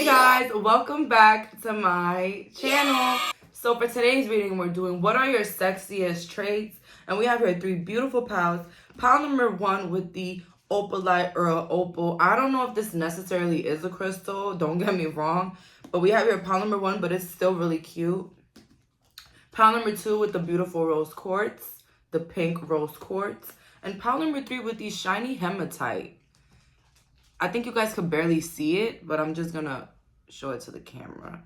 Hey guys, welcome back to my channel. So for today's reading, we're doing what are your sexiest traits? And we have here three beautiful piles. Pile number one with the opalite or opal. I don't know if this necessarily is a crystal, don't get me wrong. But we have here pile number one, but it's still really cute. Pile number two with the beautiful rose quartz, the pink rose quartz. And pile number three with the shiny hematite. I think you guys could barely see it, but I'm just gonna show it to the camera.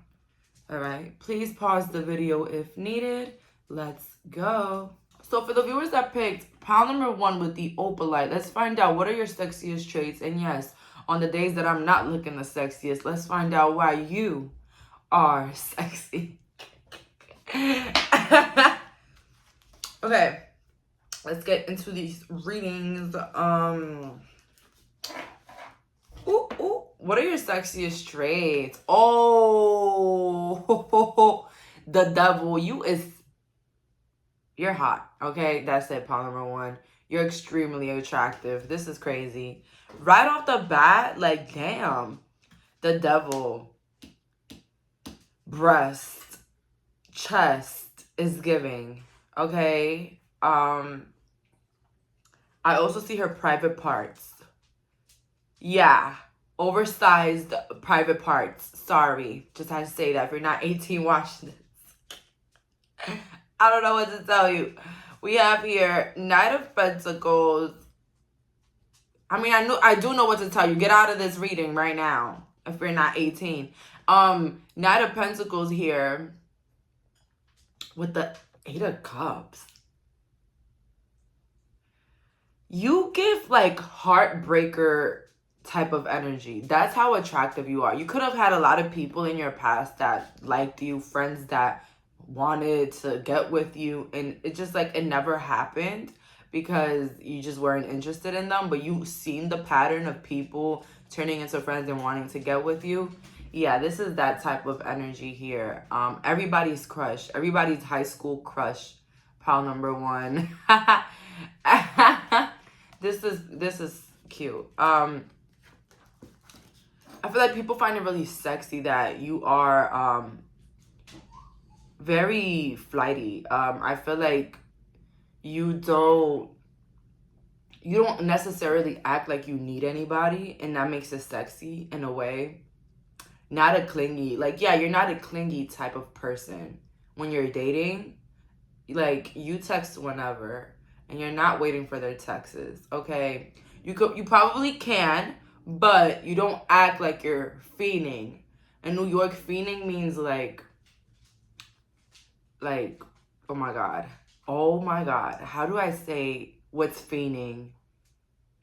All right, please pause the video if needed. Let's go. So for the viewers that picked pile number one with the opalite, let's find out what are your sexiest traits. And yes, on the days that I'm not looking the sexiest, let's find out why you are sexy. Okay, let's get into these readings. Ooh, what are your sexiest traits? Oh, the devil. You're hot. Okay, that's it, pile number one. You're extremely attractive. This is crazy. Right off the bat, like, damn. The devil. Breast. Chest is giving. Okay. I also see her private parts. Yeah, oversized private parts. Sorry, just had to say that. If you're not 18 watching this, I don't know what to tell you. We have here Knight of Pentacles. I mean, I do know what to tell you. Get out of this reading right now if you're not 18. Knight of Pentacles here with the Eight of Cups. You give like heartbreaker type of energy. That's how attractive you are. You could have had a lot of people in your past that liked you, friends that wanted to get with you, and it just like it never happened because you just weren't interested in them, but you seen the pattern of people turning into friends and wanting to get with you. Yeah, this is that type of energy here. Everybody's crush, everybody's high school crush. Pile number one. This is cute. I feel like people find it really sexy that you are very flighty. I feel like you don't necessarily act like you need anybody, and that makes it sexy in a way. Not a clingy, like, yeah, you're not a clingy type of person when you're dating. Like, you text whenever, and you're not waiting for their texts, okay? You probably can, but you don't act like you're fiending. In New York, fiending means like, oh my God. Oh my God. How do I say what's fiending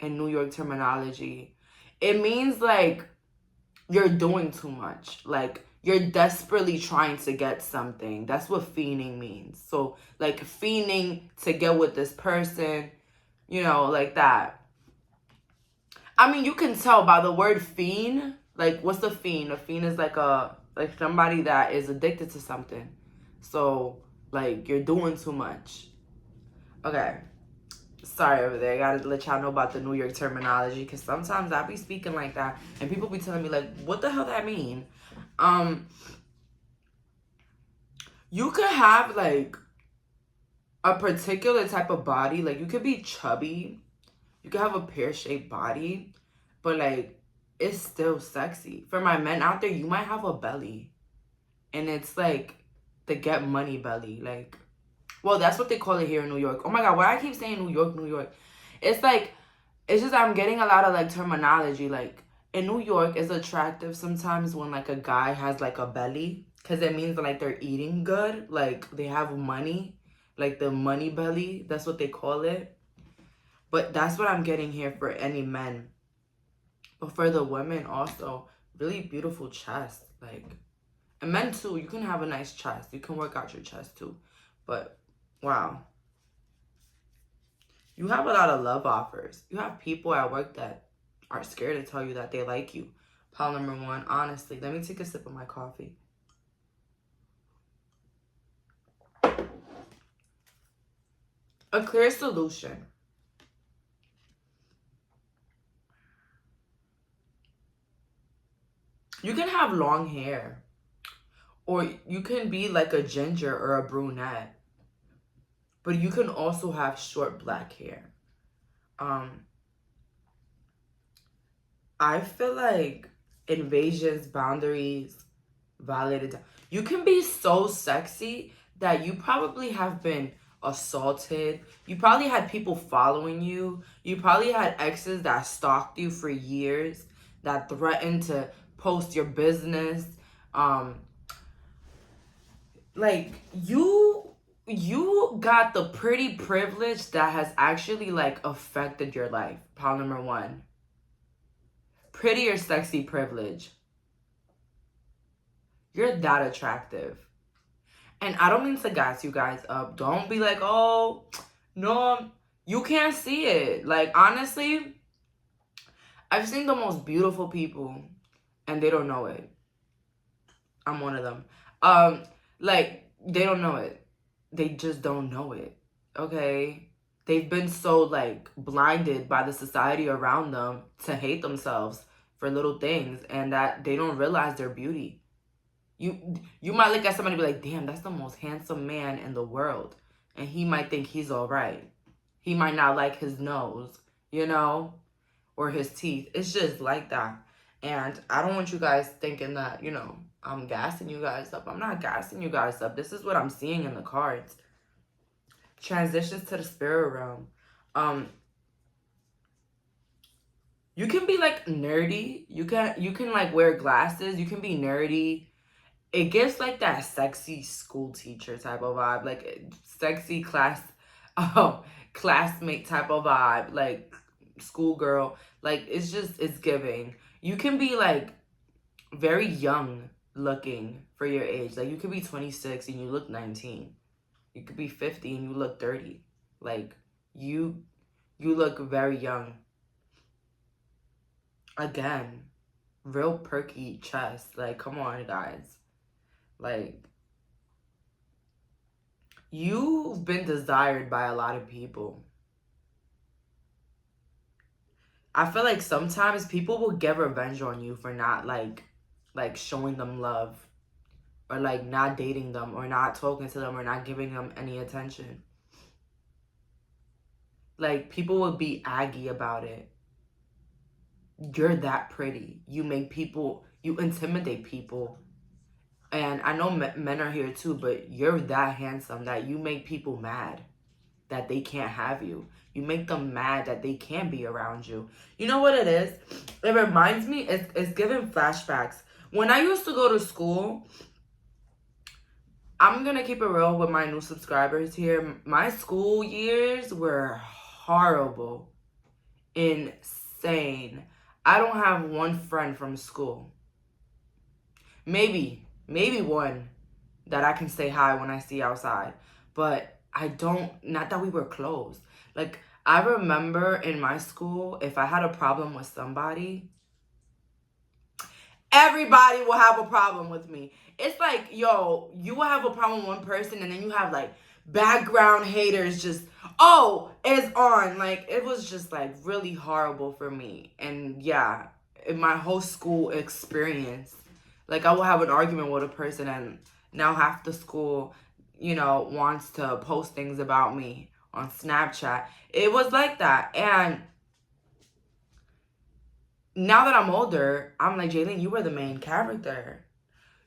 in New York terminology? It means like you're doing too much. Like you're desperately trying to get something. That's what fiending means. So like fiending to get with this person, you know, like that. I mean, you can tell by the word fiend. Like, what's a fiend? A fiend is like somebody that is addicted to something. So, like, you're doing too much. Okay. Sorry over there. I gotta let y'all know about the New York terminology, because sometimes I be speaking like that, and people be telling me, like, what the hell that mean? You could have, like, a particular type of body. Like, you could be chubby. You could have a pear-shaped body, but like it's still sexy. For my men out there, you might have a belly, and it's like the get money belly. Like, well, that's what they call it here in New York. Oh my God, why I keep saying New York, New York? It's like, it's just I'm getting a lot of like terminology. Like in New York, it's attractive sometimes when like a guy has like a belly, because it means like they're eating good, like they have money, like the money belly. That's what they call it. But that's what I'm getting here for any men. But for the women also, really beautiful chest. Like, and men too, you can have a nice chest. You can work out your chest too. But, wow. You have a lot of love offers. You have people at work that are scared to tell you that they like you. Pile number one, honestly. Let me take a sip of my coffee. A clear solution. You can have long hair. Or you can be like a ginger or a brunette. But you can also have short black hair. I feel like invasions, boundaries, violated. You can be so sexy that you probably have been assaulted. You probably had people following you. You probably had exes that stalked you for years, that threatened to post your business. Like you got the pretty privilege that has actually like affected your life. Pile number one. Pretty or sexy privilege. You're that attractive. And I don't mean to gas you guys up. Don't be like, oh, no, you can't see it. Like, honestly, I've seen the most beautiful people and they don't know it. I'm one of them. Like, they don't know it. They just don't know it. Okay? They've been so, like, blinded by the society around them to hate themselves for little things and that they don't realize their beauty. You might look at somebody and be like, damn, that's the most handsome man in the world. And he might think he's all right. He might not like his nose, you know, or his teeth. It's just like that. And I don't want you guys thinking that, you know, I'm gassing you guys up. I'm not gassing you guys up. This is what I'm seeing in the cards. Transitions to the spirit realm. You can be like nerdy. You can like wear glasses. You can be nerdy. It gives like that sexy school teacher type of vibe, like sexy classmate type of vibe, like schoolgirl. Like it's giving. You can be like very young looking for your age. Like you could be 26 and you look 19. You could be 50 and you look 30. Like you look very young. Again, real perky chest. Like come on, guys. Like, you've been desired by a lot of people. I feel like sometimes people will get revenge on you for not, like showing them love. Or, like, not dating them. Or not talking to them. Or not giving them any attention. Like, people will be aggy about it. You're that pretty. You make people, you intimidate people. And I know men are here too, but you're that handsome that you make people mad that they can't have you. You make them mad that they can't be around you. You know what it is? It reminds me, it's giving flashbacks. When I used to go to school, I'm going to keep it real with my new subscribers here. My school years were horrible. Insane. I don't have one friend from school. Maybe one that I can say hi when I see outside. But I don't, not that we were close. Like, I remember in my school, if I had a problem with somebody, everybody will have a problem with me. It's like, yo, you will have a problem with one person and then you have like background haters just, oh, it's on. Like, it was just like really horrible for me. And yeah, in my whole school experience, like I will have an argument with a person and now half the school, you know, wants to post things about me on Snapchat. It was like that. And now that I'm older, I'm like, Jayleen, you were the main character.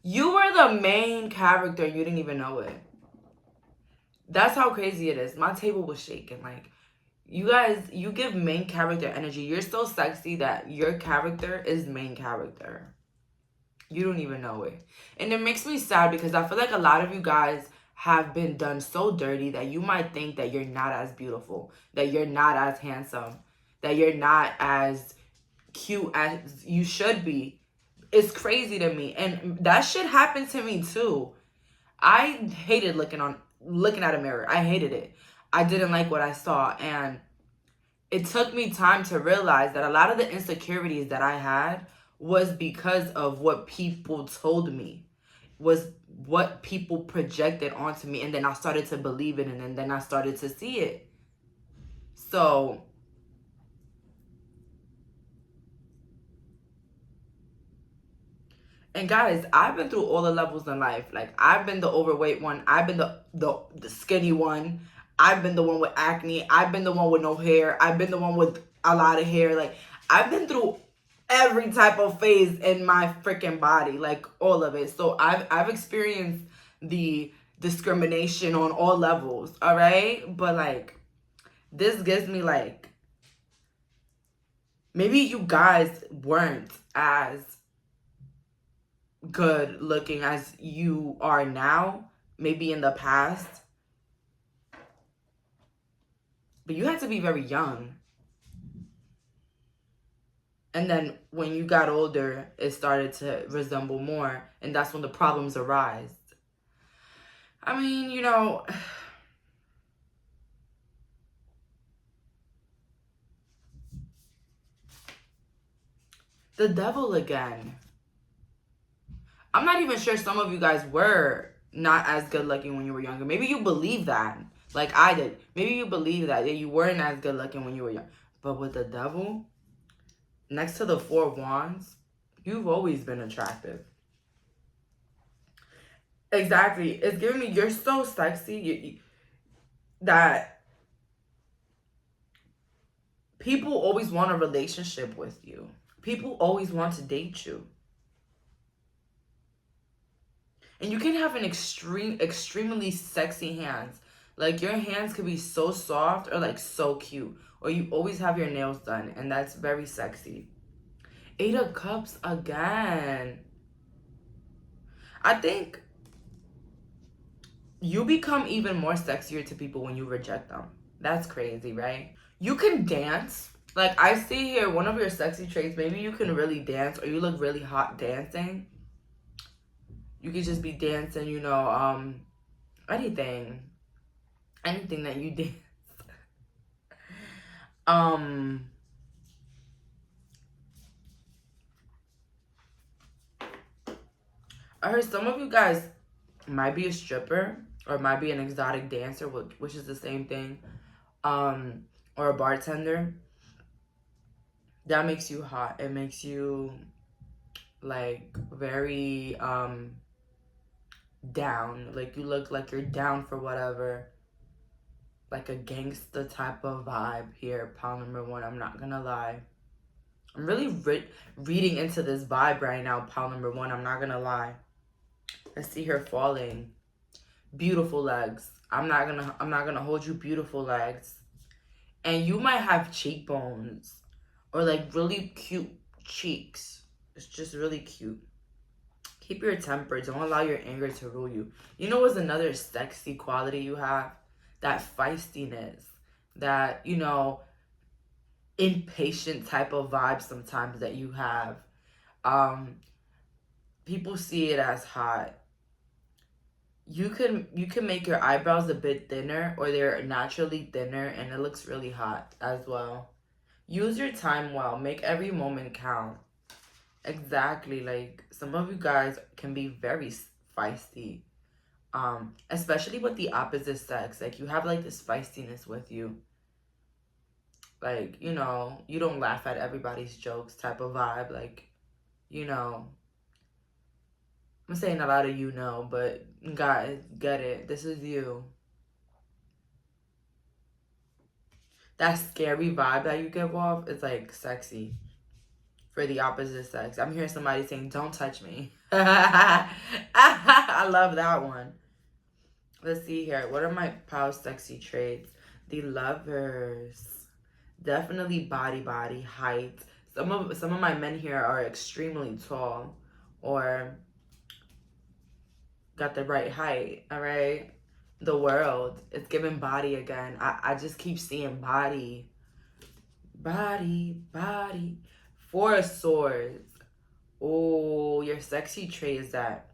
You were the main character and you didn't even know it. That's how crazy it is. My table was shaking. Like, you guys, you give main character energy. You're so sexy that your character is main character. You don't even know it. And it makes me sad because I feel like a lot of you guys have been done so dirty that you might think that you're not as beautiful, that you're not as handsome, that you're not as cute as you should be. It's crazy to me. And that shit happened to me too. I hated looking at a mirror. I hated it. I didn't like what I saw. And it took me time to realize that a lot of the insecurities that I had was because of what people told me, was what people projected onto me. And then I started to believe it, and then I started to see it. So And guys, I've been through all the levels in life. Like, I've been the overweight one. I've been the skinny one. I've been the one with acne. I've been the one with no hair. I've been the one with a lot of hair. Like, I've been through every type of phase in my freaking body. Like, all of it. So, I've experienced the discrimination on all levels. All right? But, like, this gives me, like, maybe you guys weren't as good looking as you are now, maybe in the past, but you had to be very young. And then when you got older, it started to resemble more, and that's when the problems arise. I mean, you know, the devil again. I'm not even sure some of you guys were not as good looking when you were younger. Maybe you believe that, like I did. Maybe you believe that you weren't as good looking when you were young. But with the devil, next to the 4 wands, you've always been attractive. Exactly. It's giving me, you're so sexy that people always want a relationship with you. People always want to date you. And you can have an extremely sexy hands. Like, your hands could be so soft or like so cute. Or you always have your nails done, and that's very sexy. 8 of Cups again. I think you become even more sexier to people when you reject them. That's crazy, right? You can dance. Like, I see here, one of your sexy traits, maybe you can really dance, or you look really hot dancing. You could just be dancing, you know, anything that you dance. I heard some of you guys might be a stripper or might be an exotic dancer, which is the same thing, or a bartender. That makes you hot. It makes you like very down. Like, you look like you're down for whatever. Like a gangsta type of vibe here, pile number 1. I'm not gonna lie. I'm really reading into this vibe right now, pile number 1. I'm not gonna lie. I see her falling. Beautiful legs. I'm not gonna hold you. Beautiful legs. And you might have cheekbones or like really cute cheeks. It's just really cute. Keep your temper. Don't allow your anger to rule you. You know what's another sexy quality you have? That feistiness. That, you know, impatient type of vibe sometimes that you have. People see it as hot. You can make your eyebrows a bit thinner, or they're naturally thinner, and it looks really hot as well. Use your time well. Make every moment count. Exactly. Like, some of you guys can be very feisty. Especially with the opposite sex. Like, you have like this feistiness with you. Like, you know, you don't laugh at everybody's jokes type of vibe. Like, you know, I'm saying a lot of you know, but guys, get it. This is you. That scary vibe that you give off is like sexy for the opposite sex. I'm hearing somebody saying, "Don't touch me." I love that one. Let's see here. What are my power sexy traits? The Lovers. Definitely body, height. Some of my men here are extremely tall or got the right height, all right? The World. It's giving body again. I just keep seeing body. Body. 4 of Swords. Oh, your sexy trait is that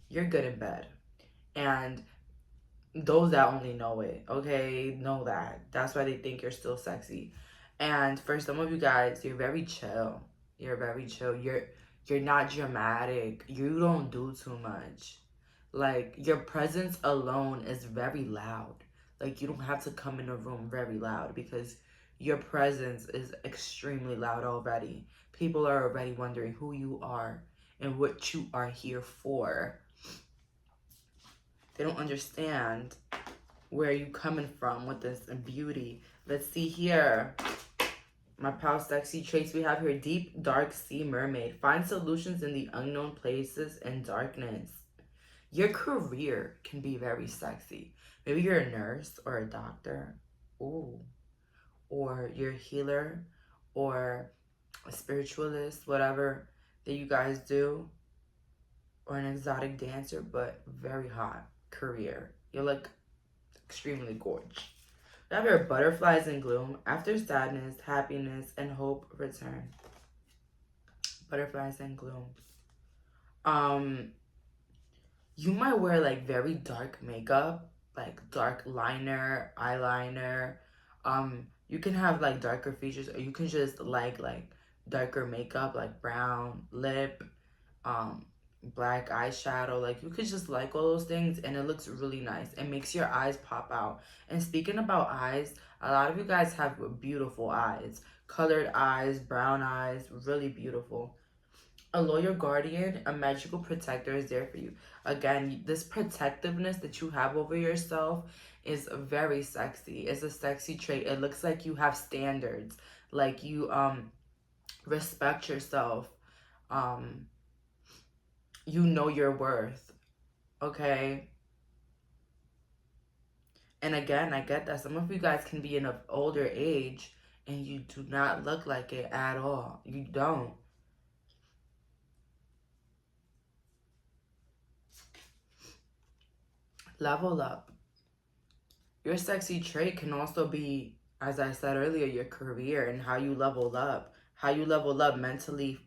you're good in bed. And those that only know it, okay, know that. That's why they think you're still sexy. And for some of you guys, you're very chill. You're very chill. You're not dramatic. You don't do too much. Like, your presence alone is very loud. Like, you don't have to come in a room very loud because your presence is extremely loud already. People are already wondering who you are. and what you are here for. They don't understand where you coming from with this beauty. Let's see here. My pal sexy traits we have here. Deep, dark sea mermaid. Find solutions in the unknown places and darkness. Your career can be very sexy. Maybe you're a nurse or a doctor. Ooh. Or you're a healer or a spiritualist, whatever that you guys do. Or an exotic dancer, but very hot career. You look extremely gorgeous. We have your butterflies and gloom. After sadness, happiness, and hope return. Butterflies and gloom. You might wear like very dark makeup, like dark liner, eyeliner. You can have like darker features, or you can just like darker makeup, like brown lip, black eyeshadow. Like you could just like all those things, and it looks really nice. It makes your eyes pop out. And speaking about eyes, a lot of you guys have beautiful eyes, colored eyes, brown eyes, really beautiful. A loyal guardian, a magical protector is there for you. Again, this protectiveness that you have over yourself is very sexy. It's a sexy trait. It looks like you have standards. Like you respect yourself. You know your worth. Okay? And again, I get that some of you guys can be in an older age and you do not look like it at all. You don't. Level up. Your sexy trait can also be, as I said earlier, your career and how you level up. How you level up mentally,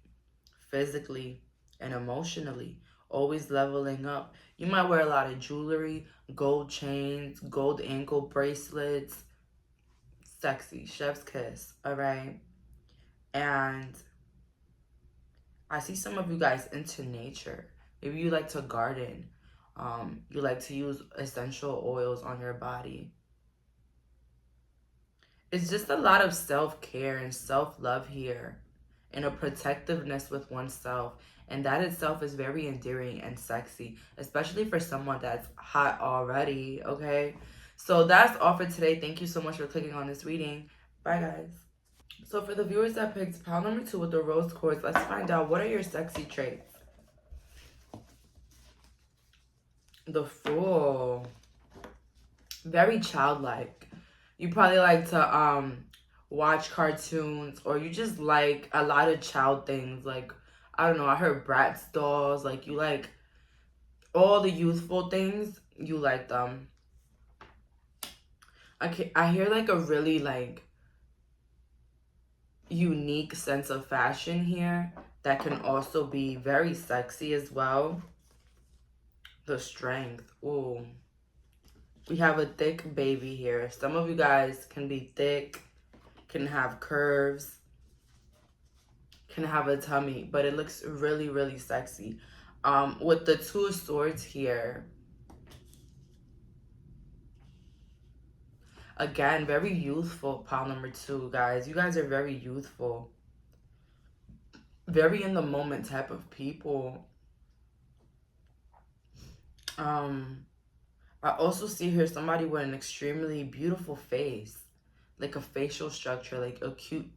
physically, and emotionally. Always leveling up. You might wear a lot of jewelry, gold chains, gold ankle bracelets. Sexy. Chef's kiss. Alright? And I see some of you guys into nature. Maybe you like to garden. You like to use essential oils on your body. It's just a lot of self-care and self-love here, and a protectiveness with oneself. And that itself is very endearing and sexy, especially for someone that's hot already, okay? So that's all for today. Thank you so much for clicking on this reading. Bye, guys. So for the viewers that picked pile number 2 with the rose quartz, let's find out, what are your sexy traits? The Fool. Very childlike. You probably like to watch cartoons, or you just like a lot of child things. Like, I don't know, I heard Bratz dolls. Like, you like all the youthful things. You like them. I hear like a really like unique sense of fashion here that can also be very sexy as well. The Strength. Ooh. We have a thick baby here. Some of you guys can be thick, can have curves, can have a tummy, but it looks really, really sexy. With the Two of Swords here, again, very youthful, pile number 2, guys. You guys are very youthful, very in the moment type of people. I also see here somebody with an extremely beautiful face, like a facial structure, like a cute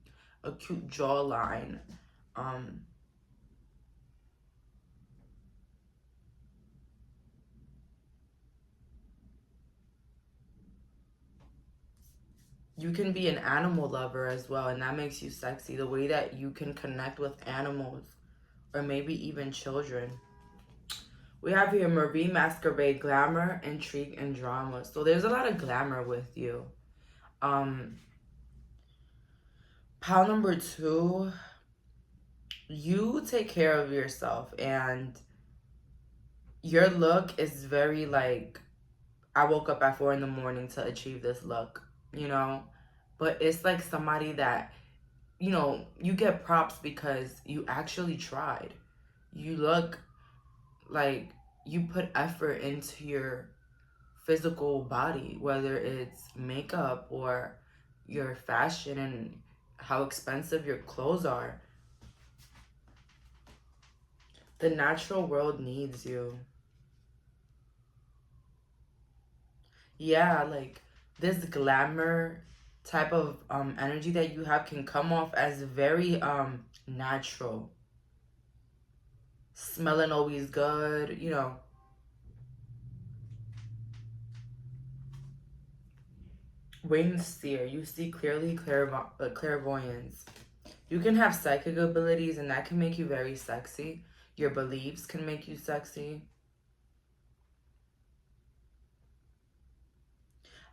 jawline. You can be an animal lover as well, and that makes you sexy. The way that you can connect with animals, or maybe even children. We have here Marie Masquerade, glamour, intrigue, and drama. So there's a lot of glamour with you. Pile number 2, you take care of yourself, and your look is very like, I woke up at 4 in the morning to achieve this look, you know? But it's like somebody that, you know, you get props because you actually tried. You look like you put effort into your physical body, whether it's makeup or your fashion and how expensive your clothes are. The natural world needs you. Yeah, like this glamour type of energy that you have can come off as very natural. Smelling always good, you know. Winged seer, you see clearly, clairvoyance. You can have psychic abilities and that can make you very sexy. Your beliefs can make you sexy.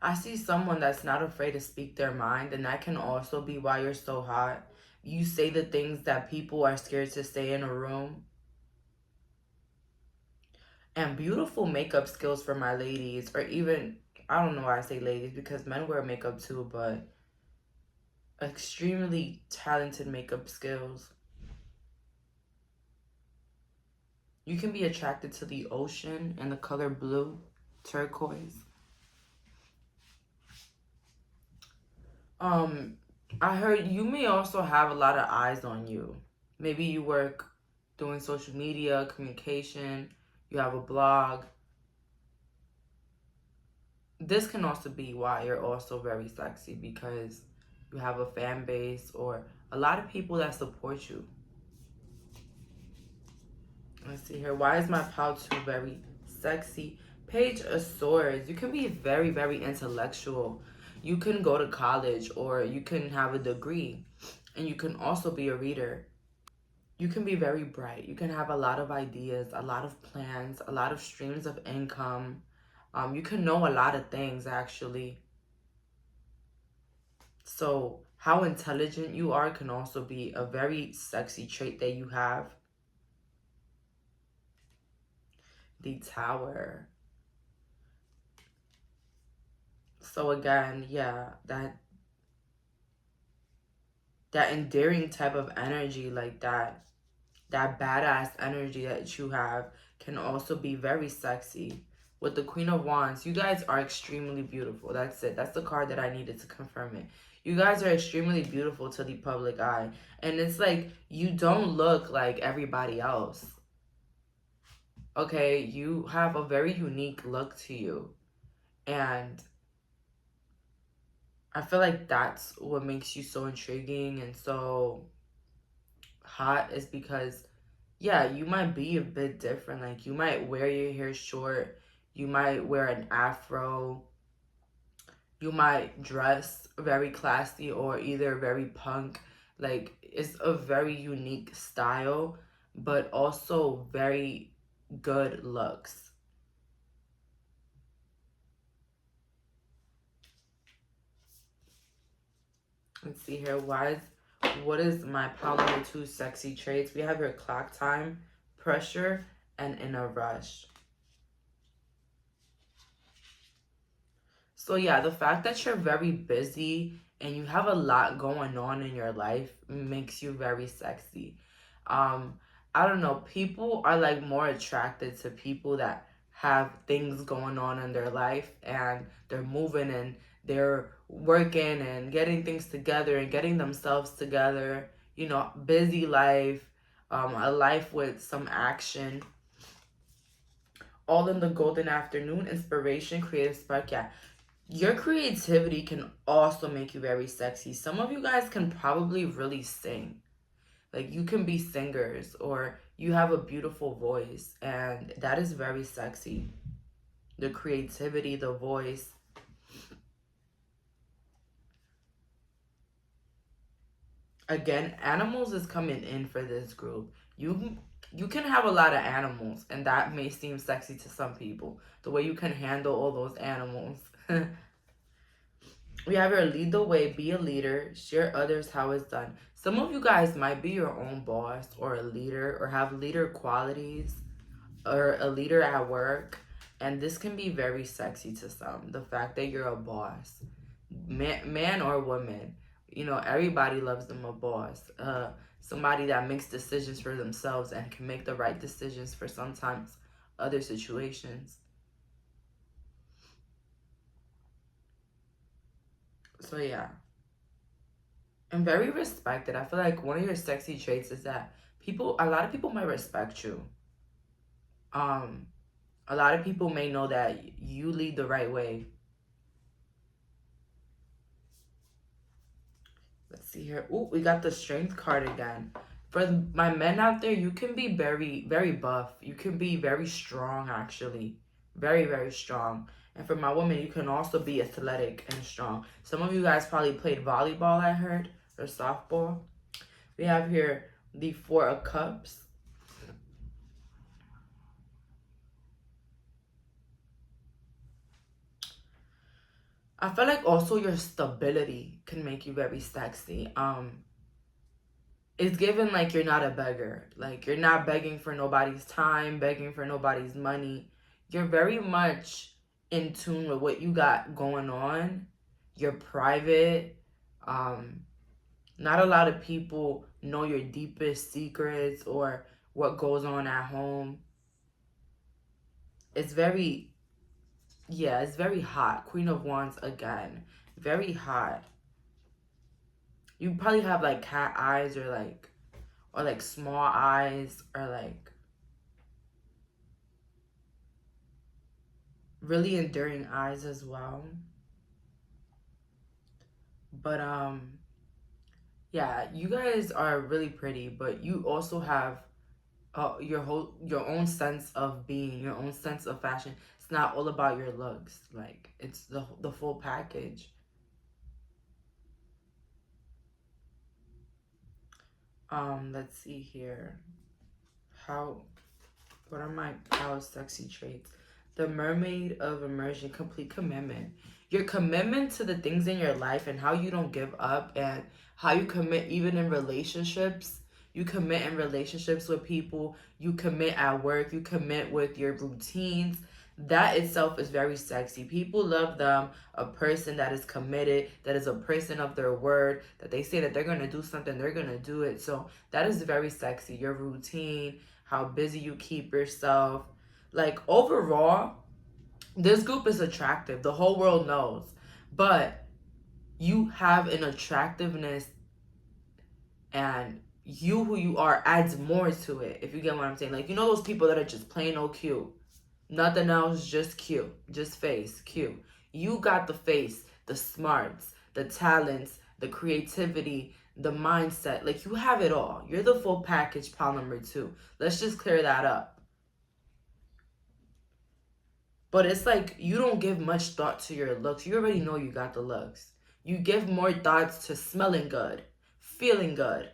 I see someone that's not afraid to speak their mind, and that can also be why you're so hot. You say the things that people are scared to say in a room. And beautiful makeup skills for my ladies, or even, I don't know why I say ladies, because men wear makeup too, but extremely talented makeup skills. You can be attracted to the ocean and the color blue, turquoise. I heard you may also have a lot of eyes on you. Maybe you work doing social media, communication, you have a blog. This can also be why you're also very sexy, because you have a fan base or a lot of people that support you. Let's see here. Why is my pile 2 very sexy? Page of Swords. You can be very, very intellectual. You can go to college or you can have a degree. And you can also be a reader. You can be very bright. You can have a lot of ideas, a lot of plans, a lot of streams of income. You can know a lot of things, actually. So how intelligent you are can also be a very sexy trait that you have. The Tower. So again, yeah, that endearing type of energy, like that badass energy that you have can also be very sexy. With the Queen of Wands, you guys are extremely beautiful. That's it. That's the card that I needed to confirm it. You guys are extremely beautiful to the public eye. And it's like, you don't look like everybody else. Okay, you have a very unique look to you. And I feel like that's what makes you so intriguing and so hot, is because, yeah, you might be a bit different. Like, you might wear your hair short, you might wear an afro, you might dress very classy or either very punk. Like, it's a very unique style, but also very good looks. Let's see here. What is my pile number 2 sexy traits? We have your clock time, pressure, and in a rush. So yeah, the fact that you're very busy and you have a lot going on in your life makes you very sexy. I don't know, people are like more attracted to people that have things going on in their life and they're moving and they're working and getting things together and getting themselves together. You know, busy life, a life with some action. All in the golden afternoon, inspiration, creative spark. Yeah, your creativity can also make you very sexy. Some of you guys can probably really sing. Like, you can be singers or you have a beautiful voice, and that is very sexy. The creativity, the voice. Again, animals is coming in for this group. You can have a lot of animals, and that may seem sexy to some people. The way you can handle all those animals. We have your lead the way, be a leader, share others how it's done. Some of you guys might be your own boss or a leader or have leader qualities or a leader at work. And this can be very sexy to some. The fact that you're a boss, man or woman, you know, everybody loves them a boss. Somebody that makes decisions for themselves and can make the right decisions for sometimes other situations. So yeah. And very respected. I feel like one of your sexy traits is that a lot of people might respect you. A lot of people may know that you lead the right way. Let's see here. Ooh, we got the Strength card again. For my men out there, you can be very, very buff. You can be very strong, actually. Very, very strong. And for my woman, you can also be athletic and strong. Some of you guys probably played volleyball, I heard, or softball. We have here the Four of Cups. I feel like also your stability can make you very sexy. It's given like you're not a beggar. Like you're not begging for nobody's time, begging for nobody's money. You're very much in tune with what you got going on. You're private. Not a lot of people know your deepest secrets or what goes on at home. It's very, yeah, it's very hot. Queen of Wands again. Very hot. You probably have like cat eyes or like small eyes or like really enduring eyes as well. But yeah, you guys are really pretty, but you also have your own sense of being, your own sense of fashion. It's not all about your looks. Like it's the full package. Let's see here. What are my sexy traits? The Mermaid of Immersion, complete commitment. Your commitment to the things in your life and how you don't give up and how you commit even in relationships. You commit in relationships with people. You commit at work. You commit with your routines. That itself is very sexy. People love them. A person that is committed, that is a person of their word, that they say that they're going to do something, they're going to do it. So that is very sexy. Your routine, how busy you keep yourself. Like overall, this group is attractive. The whole world knows. But you have an attractiveness and you who you are adds more to it, if you get what I'm saying. Like, you know those people that are just plain old cute. Nothing else, just cute. Just face, cute. You got the face, the smarts, the talents, the creativity, the mindset. Like, you have it all. You're the full package, pile number 2. Let's just clear that up. But it's like you don't give much thought to your looks. You already know you got the looks. You give more thoughts to smelling good, feeling good,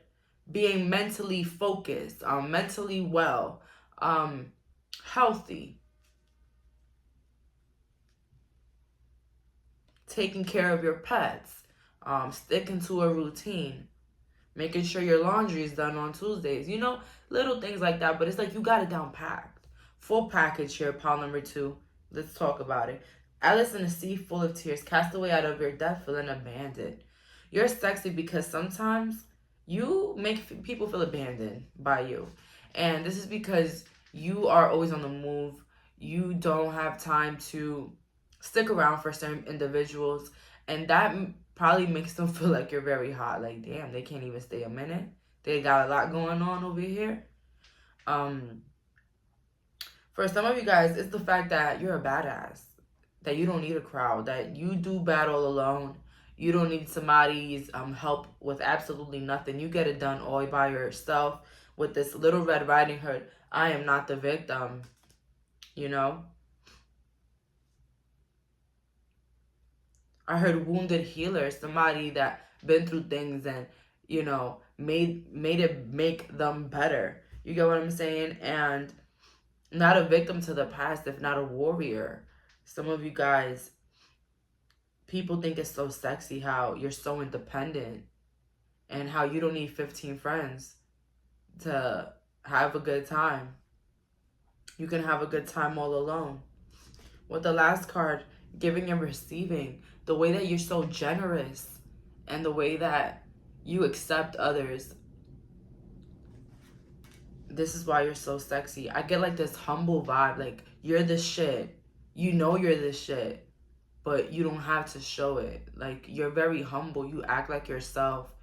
being mentally focused, mentally well, healthy, taking care of your pets, sticking to a routine, making sure your laundry is done on Tuesdays. You know, little things like that. But it's like you got it down packed. Full package here, pile number 2. Let's talk about it. Alice in a sea full of tears, cast away out of your depth, feeling abandoned. You're sexy because sometimes you make people feel abandoned by you. And this is because you are always on the move. You don't have time to stick around for certain individuals. And that probably makes them feel like you're very hot. Like, damn, they can't even stay a minute. They got a lot going on over here. For some of you guys, it's the fact that you're a badass, that you don't need a crowd, that you do battle alone. You don't need somebody's help with absolutely nothing. You get it done all by yourself with this Little Red Riding Hood. I am not the victim, you know? I heard wounded healer, somebody that been through things and, you know, made it make them better. You get what I'm saying? And not a victim to the past, if not a warrior. Some of you guys, people think it's so sexy how you're so independent and how you don't need 15 friends to have a good time. You can have a good time all alone. With the last card, giving and receiving, the way that you're so generous and the way that you accept others, this is why you're so sexy. I get like this humble vibe, like you're the shit. You know you're the shit, but you don't have to show it. Like you're very humble. You act like yourself.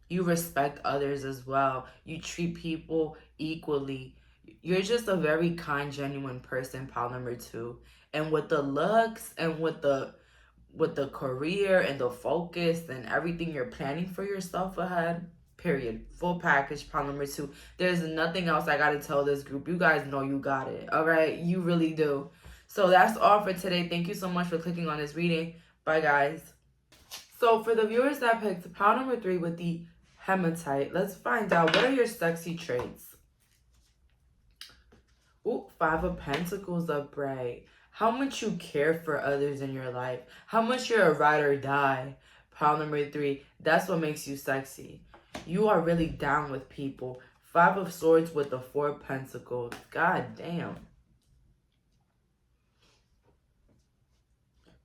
You respect others as well. You treat people equally. You're just a very kind, genuine person, pile number 2. And with the looks and with the career and the focus and everything you're planning for yourself ahead, period. Full package, pile number 2. There's nothing else I gotta tell this group. You guys know you got it, all right? You really do. So that's all for today. Thank you so much for clicking on this reading. Bye, guys. So for the viewers that picked pile number 3 with the hematite, let's find out, what are your sexy traits? Ooh, 5 of Pentacles upright. How much you care for others in your life. How much you're a ride or die. Pile number 3. That's what makes you sexy. You are really down with people. 5 of Swords with the 4 of Pentacles. God damn.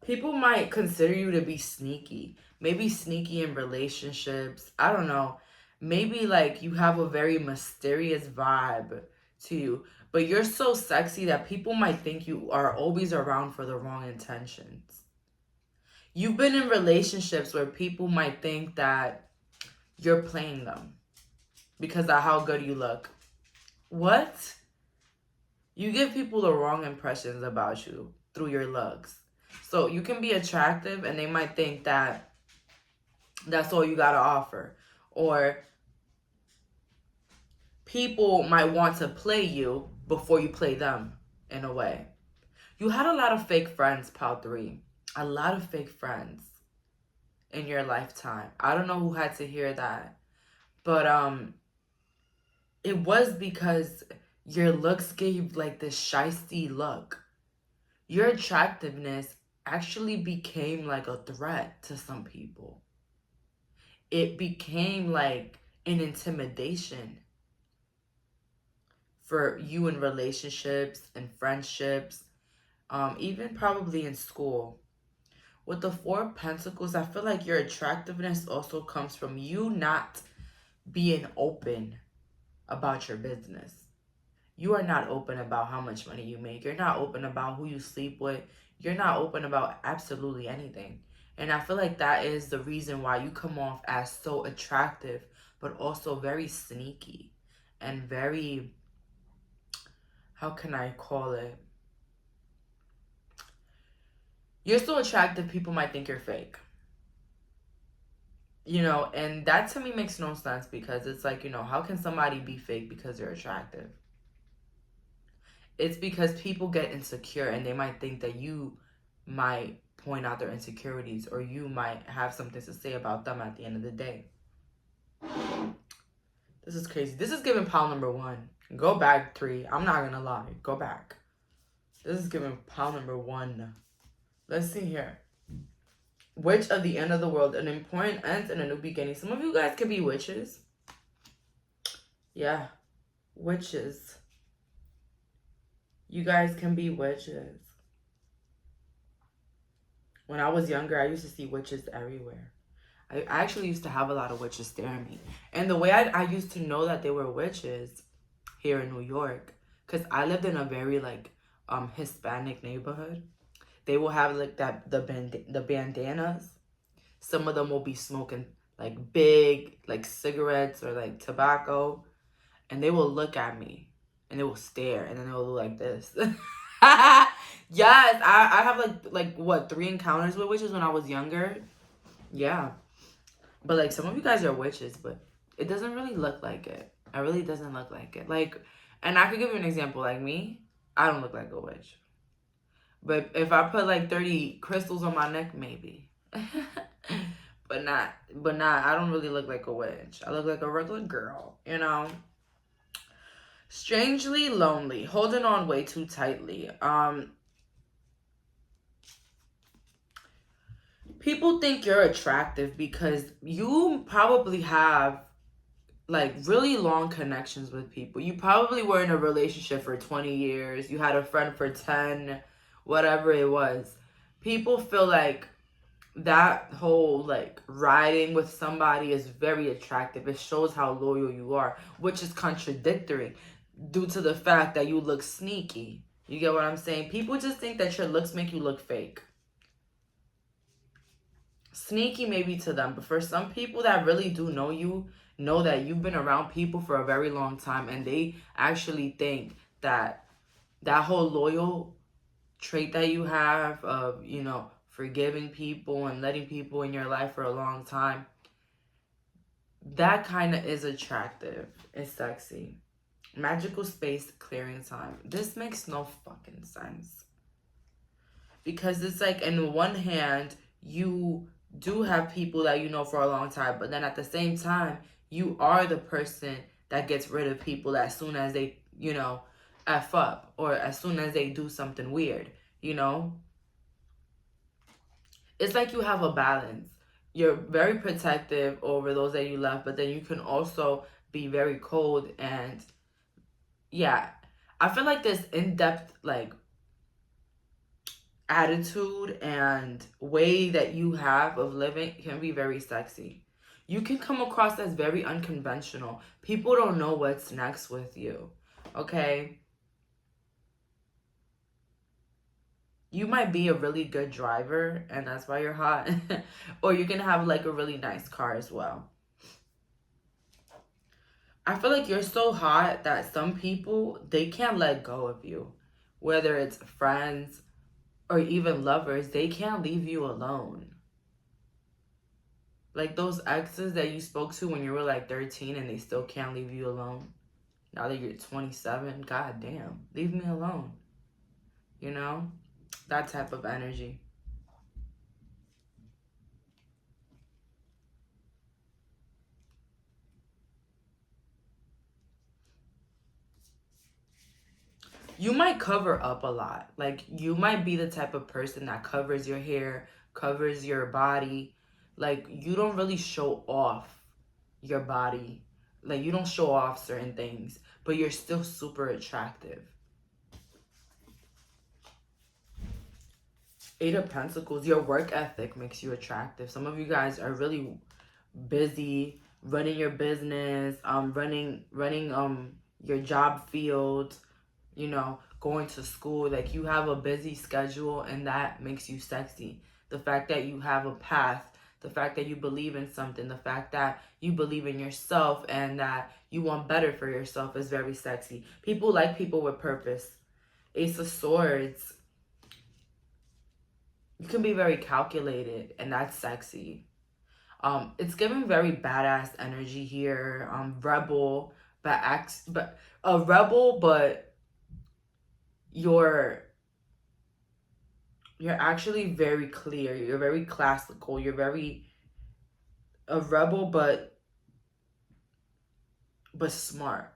People might consider you to be sneaky. Maybe sneaky in relationships. I don't know. Maybe like you have a very mysterious vibe to you. But you're so sexy that people might think you are always around for the wrong intentions. You've been in relationships where people might think that you're playing them because of how good you look. What? You give people the wrong impressions about you through your looks. So you can be attractive and they might think that that's all you gotta offer. Or people might want to play you before you play them, in a way. You had a lot of fake friends, pile 3. A lot of fake friends in your lifetime. I don't know who had to hear that. But it was because your looks gave like this shisty look. Your attractiveness actually became like a threat to some people. It became like an intimidation for you in relationships and friendships, even probably in school. With the 4 of Pentacles, I feel like your attractiveness also comes from you not being open about your business. You are not open about how much money you make. You're not open about who you sleep with. You're not open about absolutely anything. And I feel like that is the reason why you come off as so attractive, but also very sneaky and very, how can I call it? You're so attractive, people might think you're fake. You know, and that to me makes no sense, because it's like, you know, how can somebody be fake because they're attractive? It's because people get insecure and they might think that you might point out their insecurities, or you might have something to say about them at the end of the day. This is crazy. This is giving pile number 1. Go back 3. I'm not gonna lie. Go back. This is giving pile number 1. Let's see here. Witch of the end of the world. An important end and a new beginning. Some of you guys could be witches. Yeah. Witches. You guys can be witches. When I was younger, I used to see witches everywhere. I actually used to have a lot of witches stare at me. And the way I used to know that they were witches here in New York, because I lived in a very like Hispanic neighborhood. They will have like the bandanas. Some of them will be smoking like big like cigarettes or like tobacco, and they will look at me and they will stare, and then they will look like this. Yes, I have like what, 3 encounters with witches when I was younger. Yeah, but like some of you guys are witches, but it doesn't really look like it. It really doesn't look like it. Like, and I could give you an example. Like me, I don't look like a witch. But if I put like 30 crystals on my neck, maybe. But not, I don't really look like a witch. I look like a regular girl, you know? Strangely lonely. Holding on way too tightly. People think you're attractive because you probably have like really long connections with people. You probably were in a relationship for 20 years. You had a friend for 10, whatever it was. People feel like that whole like riding with somebody is very attractive. It shows how loyal you are, which is contradictory due to the fact that you look sneaky. You get what I'm saying? People just think that your looks make you look fake. Sneaky maybe to them, but for some people that really do know you, know that you've been around people for a very long time, and they actually think that whole loyal trait that you have of, you know, forgiving people and letting people in your life for a long time, that kind of is attractive. It's sexy. Magical space clearing time. This makes no fucking sense. Because it's like, in one hand, you do have people that you know for a long time, but then at the same time, you are the person that gets rid of people as soon as they, you know, F up, or as soon as they do something weird, you know? It's like you have a balance. You're very protective over those that you love, but then you can also be very cold. And yeah, I feel like this in-depth, like, attitude and way that you have of living can be very sexy. You can come across as very unconventional. People don't know what's next with you, okay? You might be a really good driver and that's why you're hot. Or you can have like a really nice car as well. I feel like you're so hot that some people, they can't let go of you. Whether it's friends or even lovers, they can't leave you alone. Like those exes that you spoke to when you were like 13 and they still can't leave you alone. Now that you're 27, god damn, leave me alone. You know? That type of energy. You might cover up a lot. Like, you might be the type of person that covers your hair, covers your body. Like, you don't really show off your body. Like, you don't show off certain things, but you're still super attractive. Eight of Pentacles, your work ethic makes you attractive. Some of you guys are really busy running your business, running your job field, you know, going to school. Like, you have a busy schedule and that makes you sexy. The fact that you have a path, the fact that you believe in something, the fact that you believe in yourself and that you want better for yourself is very sexy. People like people with purpose. Ace of Swords. You can be very calculated and that's sexy. It's giving very badass energy here. Rebel, but a rebel, but you're actually very clear. You're very classical. You're very a rebel, but smart.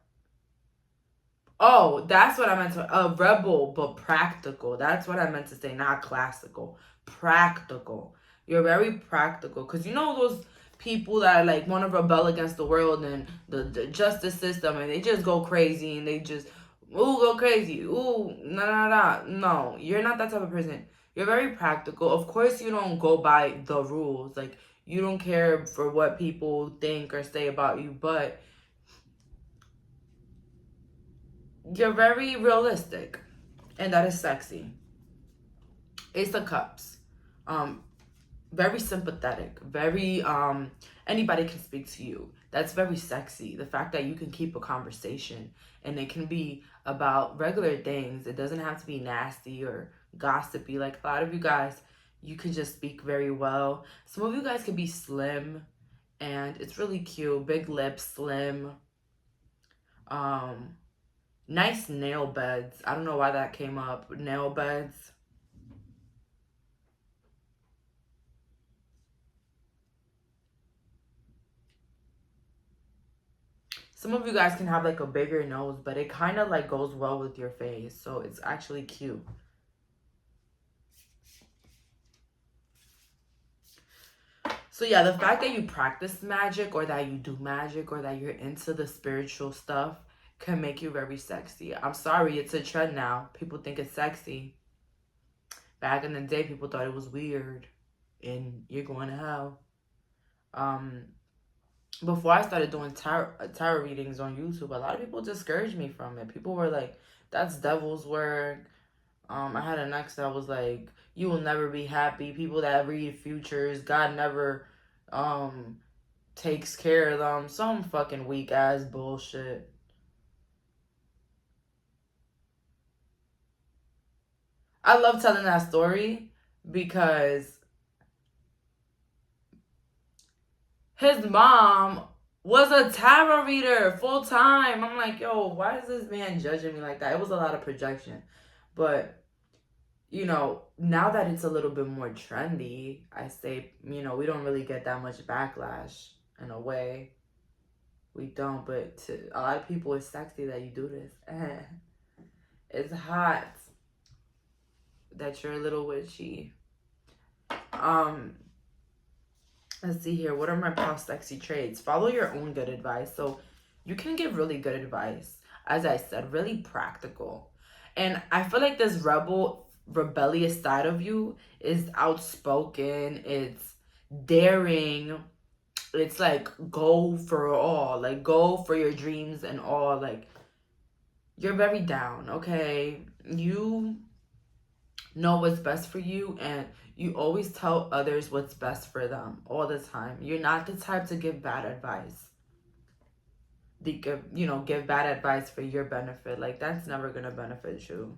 Oh, that's what I meant to. A rebel, but practical. That's what I meant to say. Not classical. Practical. You're very practical. Because you know those people that like want to rebel against the world and the justice system, and they just go crazy and they just go crazy. No, you're not that type of person. You're very practical. Of course, you don't go by the rules. Like, you don't care for what people think or say about you, but you're very realistic, and that is sexy. Ace of Cups. Very sympathetic. Very, anybody can speak to you. That's very sexy. The fact that you can keep a conversation and it can be about regular things. It doesn't have to be nasty or gossipy. Like, a lot of you guys, you can just speak very well. Some of you guys can be slim and it's really cute. Big lips, slim. Nice nail beds. I don't know why that came up. Nail beds. Some of you guys can have like a bigger nose, but it kind of like goes well with your face. So it's actually cute. So yeah, the fact that you practice magic or that you do magic or that you're into the spiritual stuff can make you very sexy. I'm sorry, it's a trend now. People think it's sexy. Back in the day, people thought it was weird and you're going to hell. Before I started doing tarot readings on YouTube, a lot of people discouraged me from it. People were like, that's devil's work. I had an ex that was like, you will never be happy. People that read futures, God never takes care of them. Some fucking weak ass bullshit. I love telling that story because his mom was a tarot reader full time. I'm like, yo, why is this man judging me like that? It was a lot of projection. But, you know, now that it's a little bit more trendy, I say, you know, we don't really get that much backlash in a way. We don't, but to a lot of people, it's sexy that you do this. It's hot that you're a little witchy. Let's see here. What are my past sexy traits? Follow your own good advice. So you can give really good advice. As I said, really practical. And I feel like this rebellious side of you is outspoken. It's daring. It's like go for all. Like go for your dreams and all. Like you're very down, okay? You know what's best for you, and you always tell others what's best for them all the time. You're not the type to give bad advice. Give bad advice for your benefit. Like that's never gonna benefit you.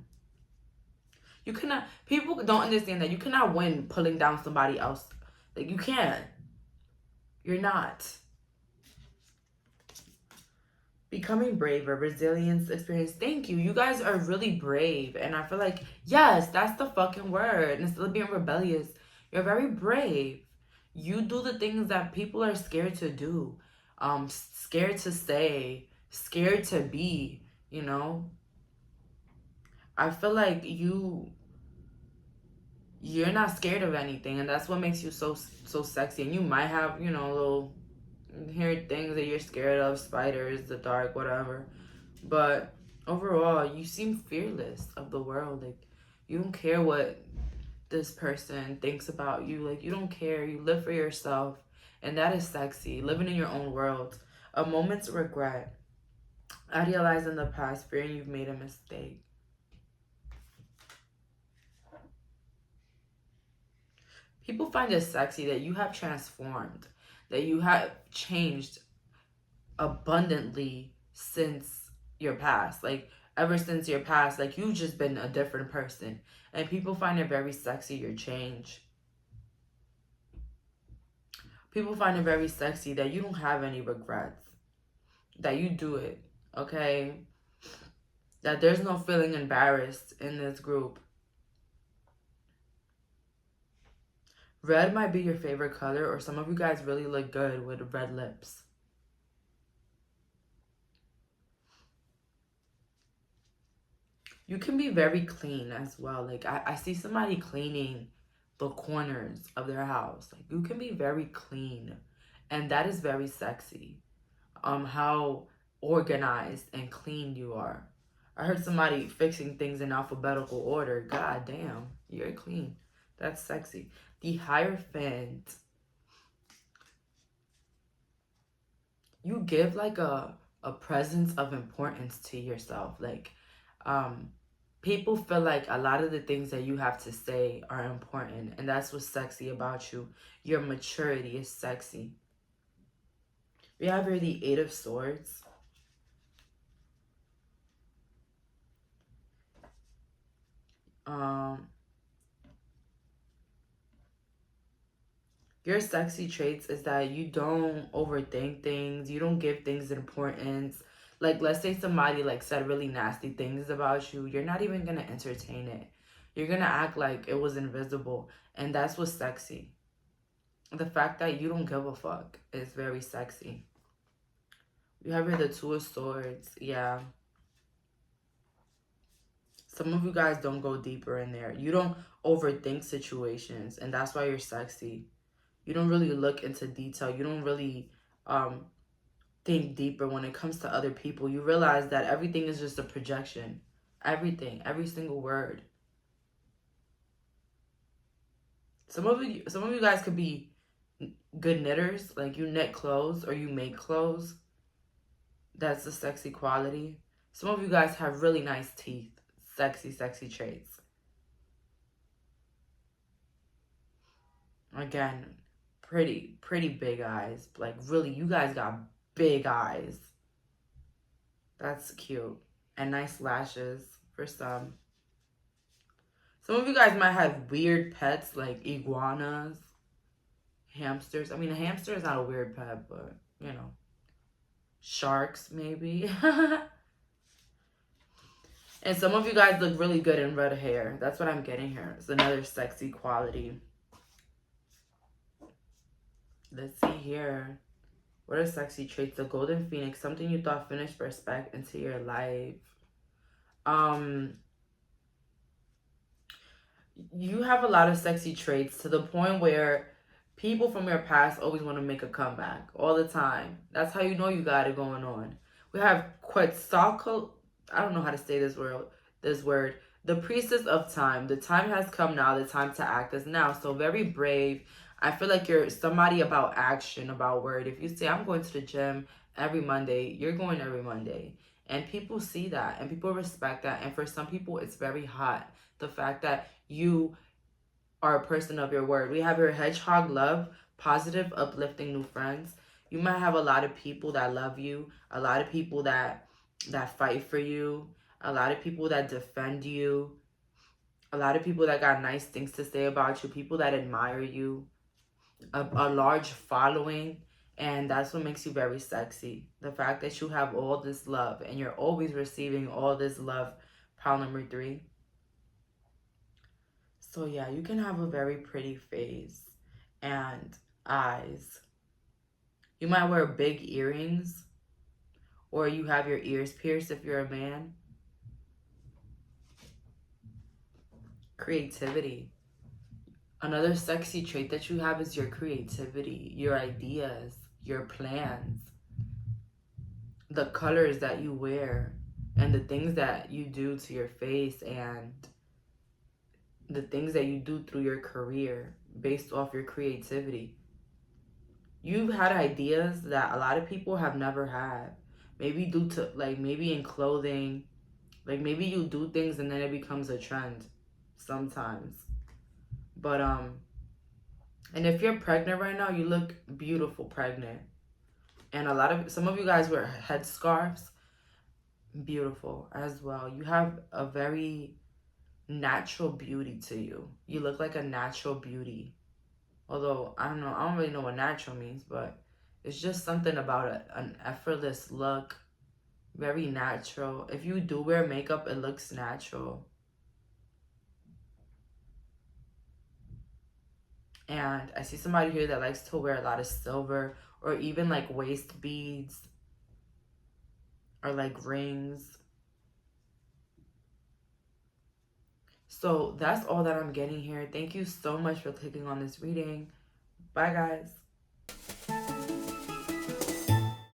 You cannot. People don't understand that you cannot win pulling down somebody else. Like you can't. You're not. Becoming braver, resilience, experience. Thank you. You guys are really brave. And I feel like, yes, that's the fucking word. Instead of being rebellious, you're very brave. You do the things that people are scared to do. Scared to say, scared to be, you know. I feel like you're not scared of anything, and that's what makes you so sexy. And you might have, you know, little hear things that you're scared of, spiders, the dark, whatever, but overall you seem fearless of the world. Like you don't care what this person thinks about you. Like you don't care. You live for yourself, and that is sexy. Living in your own world. A moment's regret, idealizing the past, fearing you've made a mistake. People find it sexy that you have transformed, that you have changed abundantly since your past. Like ever since your past, like you've just been a different person. And people find it very sexy, your change. People find it very sexy that you don't have any regrets, that you do it, okay? That there's no feeling embarrassed in this group. Red might be your favorite color, or some of you guys really look good with red lips. You can be very clean as well. Like I see somebody cleaning the corners of their house. Like you can be very clean, and that is very sexy. How organized and clean you are. I heard somebody fixing things in alphabetical order. God damn, you're clean. That's sexy. The Hierophant. You give like a presence of importance to yourself. Like people feel like a lot of the things that you have to say are important, and that's what's sexy about you. Your maturity is sexy. We have here the Eight of Swords. Your sexy traits is that you don't overthink things. You don't give things importance. Like, let's say somebody, like, said really nasty things about you. You're not even going to entertain it. You're going to act like it was invisible. And that's what's sexy. The fact that you don't give a fuck is very sexy. You have here the Two of Swords. Yeah. Some of you guys don't go deeper in there. You don't overthink situations. And that's why you're sexy. You don't really look into detail. You don't really think deeper when it comes to other people. You realize that everything is just a projection. Everything. Every single word. Some of you guys could be good knitters. Like you knit clothes or you make clothes. That's the sexy quality. Some of you guys have really nice teeth. Sexy, sexy traits. Again, pretty big eyes. Like really, you guys got big eyes. That's cute. And nice lashes for some. Some of you guys might have weird pets like iguanas, hamsters. I mean, a hamster is not a weird pet, but, you know, sharks maybe. And some of you guys look really good in red hair. That's what I'm getting here. It's another sexy quality. Let's see here. What are sexy traits? The golden phoenix, something you thought finished respect into your life. You have a lot of sexy traits to the point where people from your past always want to make a comeback all the time. That's how you know you got it going on. We have Quetzalcoatl. I don't know how to say this word. This word. The priestess of time. The time has come now. The time to act is now. So very brave. I feel like you're somebody about action, about word. If you say, I'm going to the gym every Monday, you're going every Monday. And people see that and people respect that. And for some people, it's very hot. The fact that you are a person of your word. We have your hedgehog love, positive, uplifting new friends. You might have a lot of people that love you, a lot of people that fight for you, a lot of people that defend you, a lot of people that got nice things to say about you, people that admire you, a large following. And that's what makes you very sexy. The fact that you have all this love and you're always receiving all this love. Pile number 3. So yeah, you can have a very pretty face and eyes. You might wear big earrings, or you have your ears pierced if you're a man. Creativity. Another sexy trait that you have is your creativity, your ideas, your plans, the colors that you wear, and the things that you do to your face, and the things that you do through your career based off your creativity. You've had ideas that a lot of people have never had. Maybe due to, like, maybe in clothing. Like, maybe you do things and then it becomes a trend sometimes. But, and if you're pregnant right now, you look beautiful pregnant. And some of you guys wear headscarves. Beautiful as well. You have a very natural beauty to you. You look like a natural beauty. Although, I don't really know what natural means, but it's just something about an effortless look. Very natural. If you do wear makeup, it looks natural. And I see somebody here that likes to wear a lot of silver, or even like waist beads, or like rings. So that's all that I'm getting here. Thank you so much for clicking on this reading. Bye, guys.